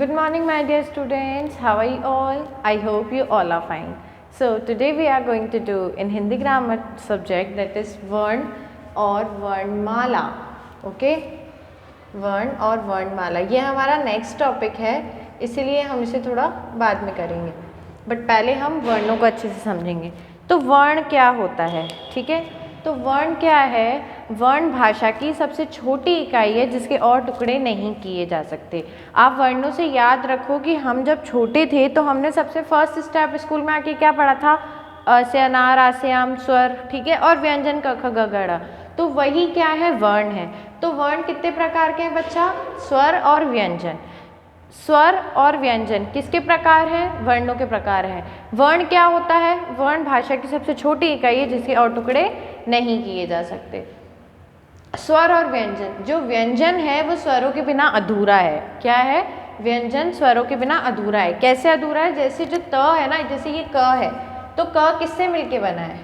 Good morning, my dear students. How are you all? I hope you all are fine. So today we are going to do in Hindi grammar subject, that is वर्ण और वर्णमाला. Okay? वर्ण और वर्णमाला ये हमारा next topic है, इसीलिए हम इसे थोड़ा बाद में करेंगे, बट पहले हम वर्णों को अच्छे से समझेंगे. तो वर्ण क्या होता है, ठीक है. तो वर्ण क्या है? वर्ण भाषा की सबसे छोटी इकाई है जिसके और टुकड़े नहीं किए जा सकते. आप वर्णों से याद रखो कि हम जब छोटे थे तो हमने सबसे फर्स्ट स्टेप स्कूल में आके क्या पढ़ा था? अ से अनार, आ से आम, स्वर, ठीक है, और व्यंजन क ख ग घ ड़. तो वही क्या है? वर्ण है. तो वर्ण कितने प्रकार के हैं बच्चा? स्वर और व्यंजन. स्वर और व्यंजन किसके प्रकार हैं? वर्णों के प्रकार हैं. वर्ण क्या होता है? वर्ण भाषा की सबसे छोटी इकाई है जिसके और टुकड़े नहीं किए जा सकते. स्वर और व्यंजन, जो व्यंजन है वो स्वरों के बिना अधूरा है. क्या है? व्यंजन स्वरों के बिना अधूरा है. कैसे अधूरा है? जैसे जो त है ना, जैसे ये क है, तो क किससे मिलके बना है?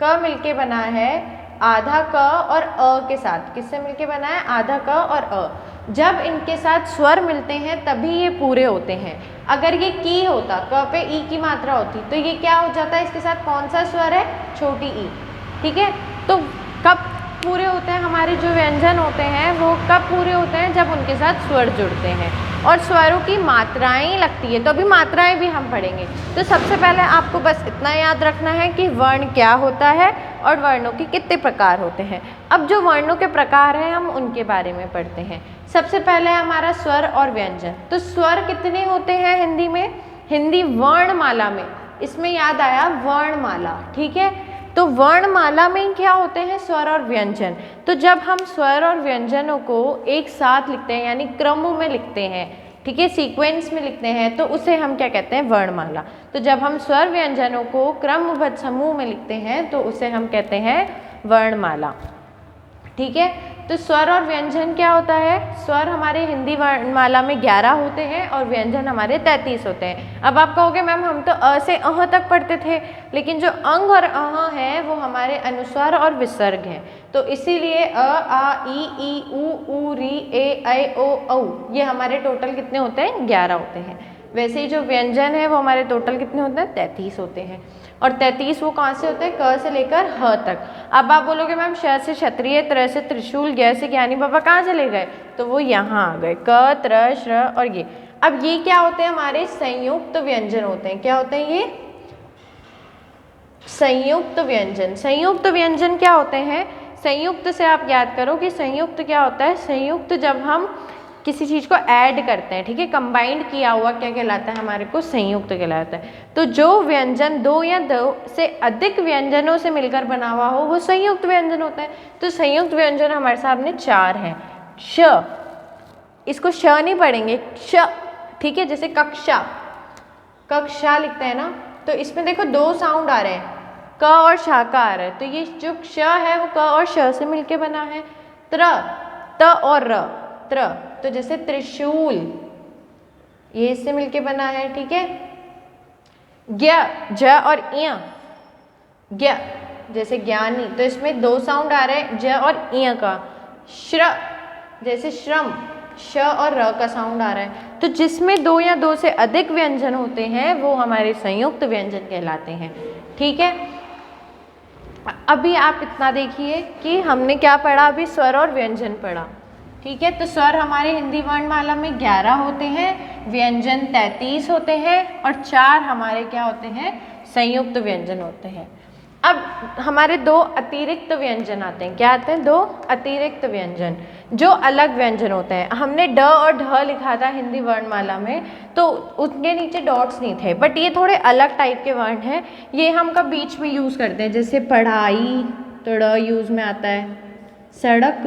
क मिलके बना है आधा क और अ के साथ. किससे मिलके बना है? आधा क और अ. जब इनके साथ स्वर मिलते हैं तभी ये पूरे होते हैं. अगर ये की होता, क पे ई की मात्रा होती, तो ये क्या हो जाता है? इसके साथ कौन सा स्वर है? छोटी ई. ठीक है. तो कब पूरे होते हैं हमारे जो व्यंजन होते हैं, वो कब पूरे होते हैं? जब उनके साथ स्वर जुड़ते हैं. और स्वरों की मात्राएं लगती है, तो अभी मात्राएं भी हम पढ़ेंगे. तो सबसे पहले आपको बस इतना याद रखना है कि वर्ण क्या होता है और वर्णों के कितने प्रकार होते हैं. अब जो वर्णों के प्रकार हैं हम उनके बारे में पढ़ते हैं. सबसे पहले है हमारा स्वर और व्यंजन. तो स्वर कितने होते हैं हिंदी में? हिंदी वर्णमाला में, इसमें याद आया वर्णमाला. ठीक है. तो वर्णमाला में क्या होते हैं? स्वर और व्यंजन. तो जब हम स्वर और व्यंजनों को एक साथ लिखते हैं, यानी क्रम में लिखते हैं, ठीक है, सीक्वेंस में लिखते हैं, तो उसे हम क्या कहते हैं? वर्णमाला. तो जब हम स्वर व्यंजनों को क्रमबद्ध समूह में लिखते हैं तो उसे हम कहते हैं वर्णमाला. ठीक है. तो स्वर और व्यंजन क्या होता है? स्वर हमारे हिंदी वर्णमाला में 11 होते हैं और व्यंजन हमारे 33 होते हैं. अब आप कहोगे मैम हम तो अ से अह तक पढ़ते थे, लेकिन जो अंग और अह है वो हमारे अनुस्वार और विसर्ग हैं. तो इसीलिए अ, आ, ई, ऊ, री, ए, ऐ, ओ, औ ये हमारे टोटल कितने होते हैं? 11 होते हैं. वैसे ही जो व्यंजन है वो हमारे टोटल कितने होते हैं? 33 होते हैं. और 33 वो कहाँ से होते हैं? क से लेकर ह तक. अब आप बोलोगे मैम श से क्षत्रिय, त्र से त्रिशूल, ज्ञ से ज्ञानी बाबा कहाँ चले गए? तो वो यहाँ आ गए. क, त्र, श्र और ये. अब ये क्या होते हैं? हमारे संयुक्त व्यंजन होते हैं. क्या होते हैं ये? संयुक्त व्यंजन. संयुक्त व्यंजन क्या होते हैं? संयुक्त से आप याद करो कि संयुक्त क्या होता है? संयुक्त जब हम किसी चीज़ को ऐड करते हैं, ठीक है, कंबाइंड किया हुआ क्या कहलाता है? हमारे को संयुक्त कहलाता है. तो जो व्यंजन दो या दो से अधिक व्यंजनों से मिलकर बना हुआ हो वो संयुक्त व्यंजन होता है. तो संयुक्त व्यंजन हमारे सामने 4 हैं. श, इसको श नहीं पढ़ेंगे, श, ठीक है. जैसे कक्षा, कक्षा लिखते हैं ना, तो इसमें देखो 2 साउंड आ रहे हैं, क और श का आ रहा है. तो ये जो श है वो क और श से मिलके बना है. त्र, त और र, त्र. तो जैसे त्रिशूल, ये इससे मिलके बना है. ठीक है. ज्ञ, ज और इय, ज्ञ, जैसे ज्ञानी, तो इसमें 2 साउंड आ रहे हैं, ज और इय का. श्र, जैसे श्रम, श और र का साउंड आ रहा है. तो जिसमें 2 या 2 से अधिक व्यंजन होते हैं वो हमारे संयुक्त व्यंजन कहलाते हैं. ठीक है. अभी आप इतना देखिए कि हमने क्या पढ़ा? अभी स्वर और व्यंजन पढ़ा. ठीक है. तो स्वर हमारे हिंदी वर्णमाला में 11 होते हैं, व्यंजन 33 होते हैं और 4 हमारे क्या होते हैं? संयुक्त व्यंजन होते हैं. अब हमारे 2 अतिरिक्त व्यंजन आते हैं. क्या आते हैं? 2 अतिरिक्त व्यंजन जो अलग व्यंजन होते हैं. हमने ड और ढ लिखा था हिंदी वर्णमाला में, तो उनके नीचे डॉट्स नहीं थे, बट ये थोड़े अलग टाइप के वर्ण हैं. ये हम कब बीच में यूज़ करते हैं? जैसे पढ़ाई, तो ड़ यूज़ में आता है. सड़क,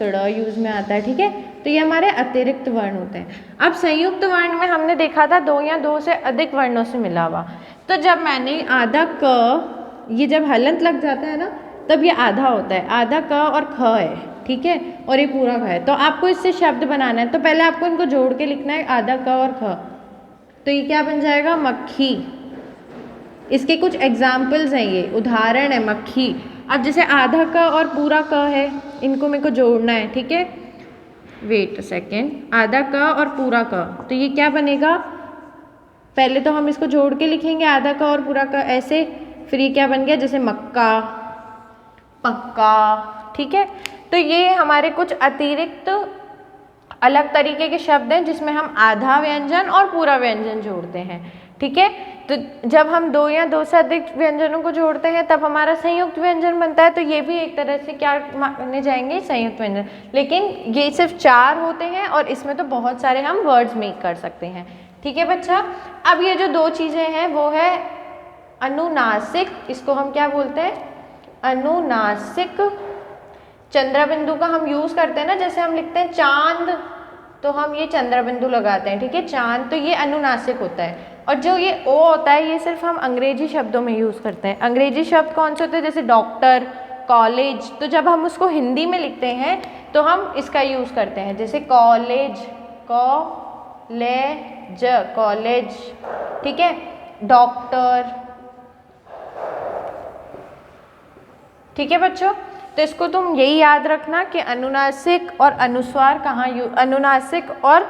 तो ड़ यूज़ में आता है. ठीक है. तो ये हमारे अतिरिक्त वर्ण होते हैं. अब संयुक्त वर्ण में हमने देखा था 2 या 2 से अधिक वर्णों से मिला हुआ. तो जब मैंने आधा क, ये जब हलंत लग जाता है ना तब ये आधा होता है. आधा क और ख है. ठीक है. और ये पूरा ख है. तो आपको इससे शब्द बनाना है, तो पहले आपको इनको जोड़ के लिखना है, आधा क और ख. तो ये क्या बन जाएगा? मक्खी. इसके कुछ एग्जाम्पल्स हैं, ये उदाहरण है मक्खी. अब जैसे आधा क और पूरा क है, इनको मेरे को जोड़ना है. ठीक है. वेट सेकेंड, आधा क और पूरा क, तो ये क्या बनेगा, पहले तो हम इसको जोड़ के लिखेंगे आधा क और पूरा क ऐसे, फिर ये क्या बन गया जैसे मक्का, पक्का, ठीक है। तो ये हमारे कुछ अतिरिक्त अलग तरीके के शब्द हैं जिसमें हम आधा व्यंजन और पूरा व्यंजन जोड़ते हैं, ठीक है। तो जब हम दो या दो से अधिक व्यंजनों को जोड़ते हैं तब हमारा संयुक्त व्यंजन बनता है, तो ये भी एक तरह से क्या माने जाएंगे, संयुक्त व्यंजन। लेकिन ये सिर्फ 4 होते हैं और इसमें तो बहुत सारे हम वर्ड्स मेक कर सकते हैं, ठीक है बच्चा। अब ये जो 2 चीज़ें हैं वो है अनुनासिक, इसको हम क्या बोलते हैं, अनुनासिक। चंद्र बिंदु का हम यूज़ करते हैं ना, जैसे हम लिखते हैं चांद, तो हम ये चंद्र बिंदु लगाते हैं, ठीक है, चांद, तो ये अनुनासिक होता है। और जो ये ओ होता है ये सिर्फ हम अंग्रेजी शब्दों में यूज़ करते हैं। अंग्रेजी शब्द कौन से होते हैं, जैसे डॉक्टर, कॉलेज, तो जब हम उसको हिंदी में लिखते हैं तो हम इसका यूज़ करते हैं, जैसे कॉलेज, कॉलेज, कॉलेज, ठीक है, डॉक्टर, ठीक है बच्चों। तो इसको तुम यही याद रखना कि अनुनासिक और अनुस्वार कहाँ अनुनासिक और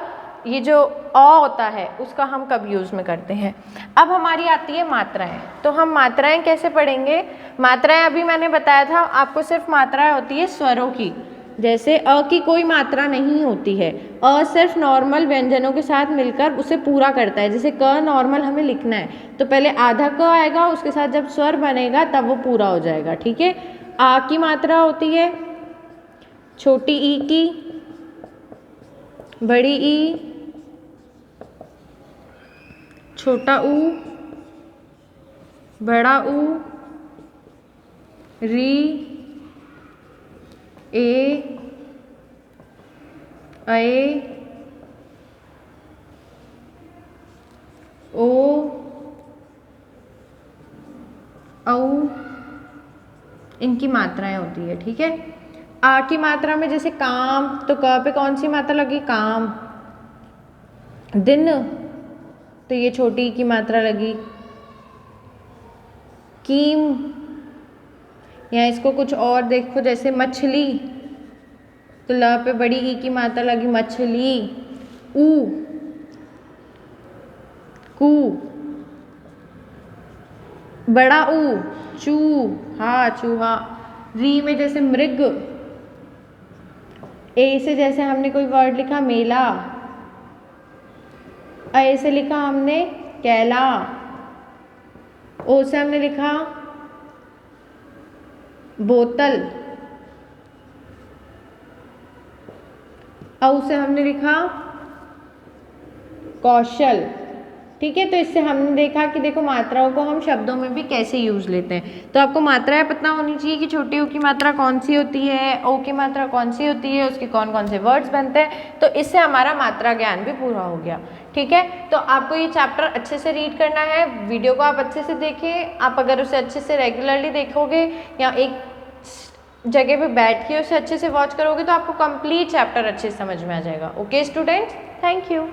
ये जो अ होता है उसका हम कब यूज़ में करते हैं। अब हमारी आती है मात्राएं, तो हम मात्राएं कैसे पढ़ेंगे। मात्राएं अभी मैंने बताया था आपको, सिर्फ मात्राएं होती है स्वरों की, जैसे अ की कोई मात्रा नहीं होती है, अ सिर्फ नॉर्मल व्यंजनों के साथ मिलकर उसे पूरा करता है। जैसे क नॉर्मल हमें लिखना है तो पहले आधा क आएगा, उसके साथ जब स्वर बनेगा तब वो पूरा हो जाएगा, ठीक है। आ की मात्रा होती है छोटी ई की, बड़ी ई, छोटा ऊ, बड़ा ऊ, री, ए, ओ, औ, इनकी मात्राएं होती है, ठीक है। आ की मात्रा में जैसे काम, तो क पे कौन सी मात्रा लगी, काम। दिन, तो ये छोटी ई की मात्रा लगी। कीम, या इसको कुछ और देखो, जैसे मछली, तो ल पे बड़ी ई की मात्रा लगी, मछली। ऊ, कू, बड़ा ऊ, चूहा, चूहा। री में जैसे मृग, ए से जैसे हमने कोई वर्ड लिखा मेला, ए से लिखा हमने कैला, ओ से हमने लिखा बोतल, औ से हमने लिखा कौशल, ठीक है। तो इससे हमने देखा कि देखो मात्राओं को हम शब्दों में भी कैसे यूज़ लेते हैं। तो आपको मात्राएं पता होनी चाहिए कि छोटी ऊ की मात्रा कौन सी होती है, ओ की मात्रा कौन सी होती है, उसके कौन कौन से वर्ड्स बनते हैं। तो इससे हमारा मात्रा ज्ञान भी पूरा हो गया, ठीक है। तो आपको ये चैप्टर अच्छे से रीड करना है, वीडियो को आप अच्छे से देखें। आप अगर उसे अच्छे से रेगुलरली देखोगे या एक जगह पे बैठ के उसे अच्छे से वॉच करोगे तो आपको कंप्लीट चैप्टर अच्छे से समझ में आ जाएगा। Okay students, thank you.